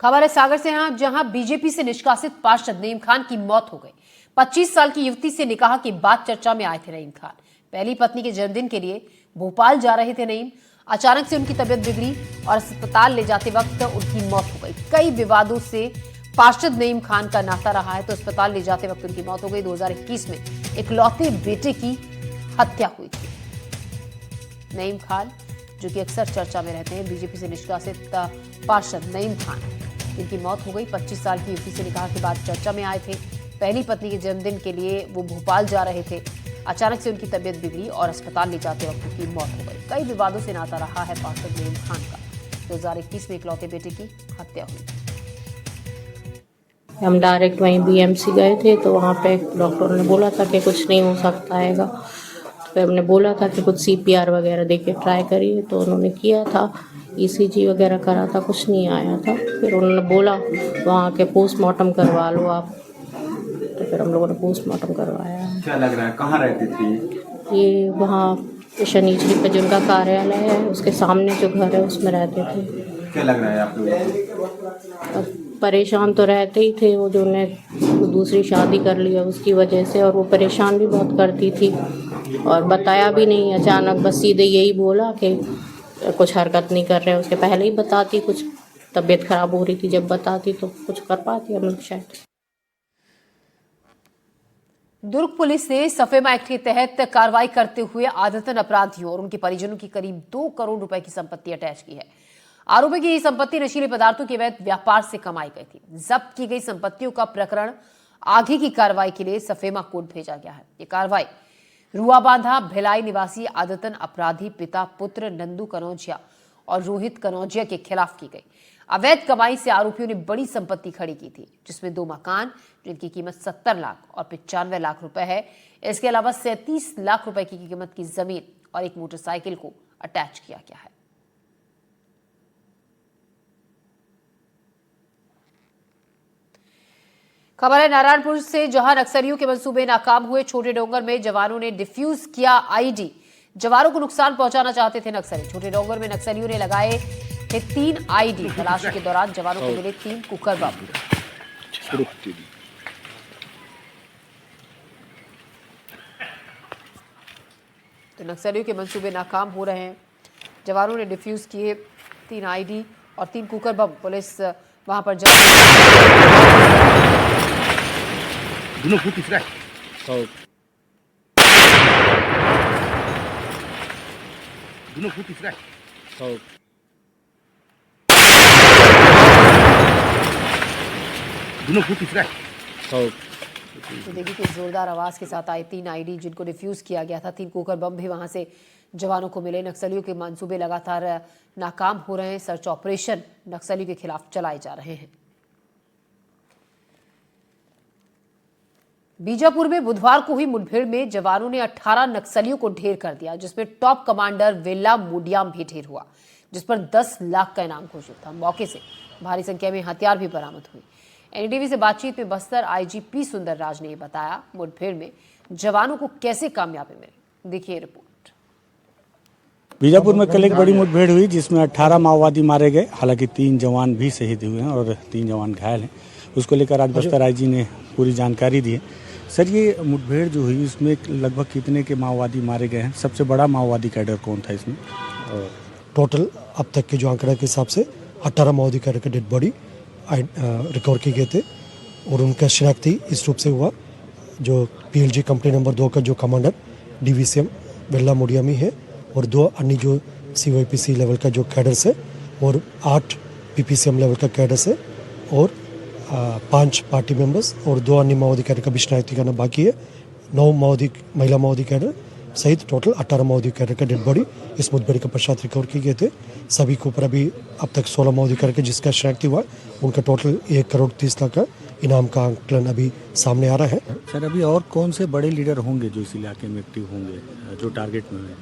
खबर है सागर से जहां बीजेपी से निष्कासित पार्षद नईम खान की मौत हो गई। 25 साल की युवती से निकाह की बात चर्चा में आए थे नईम खान। पहली पत्नी के जन्मदिन के लिए भोपाल जा रहे थे नईम। अचानक से उनकी तबीयत बिगड़ी और अस्पताल ले जाते वक्त उनकी मौत हो गई। कई विवादों से पार्षद नईम खान का नाता रहा है, तो अस्पताल ले जाते वक्त उनकी मौत हो गई। 2021 में इकलौते बेटे की हत्या हुई थी। नईम खान जो कि अक्सर चर्चा में रहते हैं, बीजेपी से निष्कासित पार्षद नईम खान, जिनकी मौत हो गई। 25 साल की युवती से निकाह के बाद चर्चा में आए थे। पहली पत्नी के जन्मदिन के लिए वो भोपाल जा रहे थे। अचानक से उनकी तबीयत बिगड़ी और अस्पताल ले जाते वक्त उनकी मौत हो गई। कई विवादों से नाता रहा है पार्षद नईम खान का। 2021 में इकलौते बेटे की हत्या हुई। हम डायरेक्ट वहीं बीएमसी गए थे, तो वहाँ पे डॉक्टर ने बोला था कि कुछ नहीं हो सकता हैगा। तो फिर हमने बोला था कि कुछ सीपीआर वगैरह देके ट्राई करिए, तो उन्होंने किया था, ईसीजी वगैरह करा था, कुछ नहीं आया था। फिर उन्होंने बोला वहाँ के पोस्टमार्टम करवा लो आप, तो फिर हम लोगों ने पोस्टमार्टम करवाया। क्या लग रहा है, कहाँ रहती थी ये? वहाँ शनिचरी पे जिनका कार्यालय है उसके सामने जो घर है उसमें रहते थे। क्या लग रहा है आप लोग? परेशान तो रहते ही थे, वो जो ने दूसरी शादी कर लिया उसकी वजह से, और वो परेशान भी बहुत करती थी और बताया भी नहीं। अचानक बस सीधे यही बोला कि कुछ हरकत नहीं कर रहे। उसके पहले ही बताती, कुछ तबीयत खराब हो रही थी, जब बताती तो कुछ कर पाती हम लोग शायद। दुर्ग पुलिस ने सफेमा एक्ट के तहत कार्रवाई करते हुए आदतन अपराधियों और उनके परिजनों की करीब 2 करोड़ रुपए की संपत्ति अटैच की है। आरोपी की संपत्ति नशीले पदार्थों के अवैध व्यापार से कमाई गई थी। जब्त की गई संपत्तियों का प्रकरण आगे की कार्रवाई के लिए सफेमा कोर्ट भेजा गया है। ये कार्रवाई रुआबांधा भिलाई निवासी आदतन अपराधी पिता पुत्र नंदू कनौजिया और रोहित कनौजिया के खिलाफ की गई। अवैध कमाई से आरोपियों ने बड़ी संपत्ति खड़ी की थी, जिसमें 2 मकान जिनकी कीमत 70 लाख और 95 लाख रुपए है। इसके अलावा 37 लाख रुपए की कीमत की जमीन और एक मोटरसाइकिल को अटैच किया गया है। खबर है नारायणपुर से, जहां नक्सलियों के मंसूबे नाकाम हुए। छोटे डोंगर में जवानों ने डिफ्यूज किया आईडी। जवानों को नुकसान पहुंचाना चाहते थे नक्सली। छोटे डोंगर में नक्सलियों ने लगाए थे 3 आईडी। तलाशी के दौरान जवानों को मिले 3 कुकर बम। तो नक्सलियों के मंसूबे नाकाम हो रहे हैं। जवानों ने डिफ्यूज किए 3 आईडी और 3 कुकर बम। पुलिस वहां पर दोनों फुट तीसरा दोनों फुट तीसरा दोनों फुट तीसरा। तो देखिए कि जोरदार आवाज के साथ आए 3 आईडी जिनको डिफ्यूज किया गया था। 3 कुकर बम भी वहां से जवानों को मिले। नक्सलियों के मंसूबे लगातार नाकाम हो रहे हैं। सर्च ऑपरेशन नक्सलियों के खिलाफ चलाए जा रहे हैं। बीजापुर में बुधवार को हुई मुठभेड़ में जवानों ने 18 नक्सलियों को ढेर कर दिया, जिसमें टॉप कमांडर वेला मुडियाम भी ढेर हुआ, जिस पर 10 लाख का इनाम घोषित था। मौके से भारी संख्या में हथियार भी बरामद हुई। एनडीटीवी से बातचीत में बस्तर आईजीपी सुंदर राज ने यह बताया मुठभेड़ में जवानों को कैसे कामयाबी मिली। देखिए रिपोर्ट। बीजापुर में कल एक बड़ी मुठभेड़ हुई, जिसमें 18 माओवादी मारे गए। हालांकि 3 जवान भी शहीद हुए हैं और 3 जवान घायल हैं। उसको लेकर आज बस्तर आईजी ने पूरी जानकारी दी है। सर, ये मुठभेड़ जो हुई इसमें लगभग कितने के माओवादी मारे गए हैं? सबसे बड़ा माओवादी कैडर कौन था इसमें? टोटल अब तक के जो आंकड़ा के हिसाब से 18 माओवादी कैडर के डेड बॉडी रिकवर किए गए थे और उनका शिनाख्ती इस रूप से हुआ। जो पीएलजी कंपनी नंबर 2 का जो कमांडर डीवीसीएम वेला मुडियामी है और 2 अन्य जो सीवाईपीसी लेवल का जो कैडर्स है और 8 पीपीसीएम लेवल का कैडर्स है और 5 पार्टी मेंबर्स और 2 अन्य माओवादी कैडर का भी शिनाख्ती करना बाकी है। 9 महिला माओवादी कैडर सहित टोटल 18 माओवादी कैडर का डेड बॉडी इस मुठभेड़ के पश्चात रिकवर किए गए थे। सभी के ऊपर अभी अब तक 16 माओवादी कैडर के जिसका शिनाख्ती हुआ, उनका टोटल 1 करोड़ 30 लाख का इनाम का आंकलन अभी सामने आ रहा है। सर, अभी और कौन से बड़े लीडर होंगे जो इस इलाके में एक्टिव होंगे, जो टारगेट में है?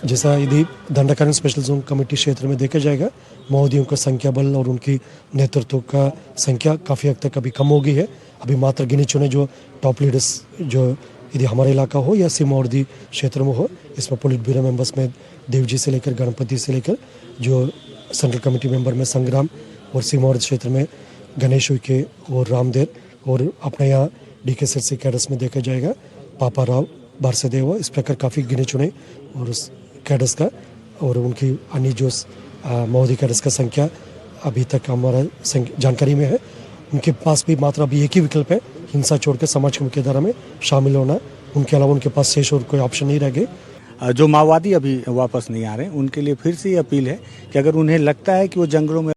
जैसा यदि दंडाकरण स्पेशल जोन कमेटी क्षेत्र में देखा जाएगा, माओवादियों का संख्या बल और उनकी नेतृत्व का संख्या काफ़ी हद तक अभी कम हो गई है। अभी मात्र गिने चुने जो टॉप लीडर्स जो यदि हमारा इलाका हो या सीमावर्ती क्षेत्र में हो, इसमें पोलिट ब्यूरो मेंबर्स में देवजी से लेकर गणपति से लेकर जो सेंट्रल कमेटी मेंबर में संग्राम और सिमौर क्षेत्र में गणेश उइके और रामदेव और अपने यहाँ DK सिरसी कैडस में देखा जाएगा पापा राव बारसेदेव। इस प्रकार काफ़ी गिने चुने और उस कैडस का और उनकी अन्य जो माओवादी कैडस का संख्या अभी तक हमारा जानकारी में है। उनके पास भी मात्र अभी एक ही विकल्प है, हिंसा छोड़कर समाज की मुख्यधारा में शामिल होना। उनके अलावा उनके पास शेष और कोई ऑप्शन नहीं रह गए। जो माओवादी अभी वापस नहीं आ रहे हैं उनके लिए फिर से ये अपील है कि अगर उन्हें लगता है कि वो जंगलों में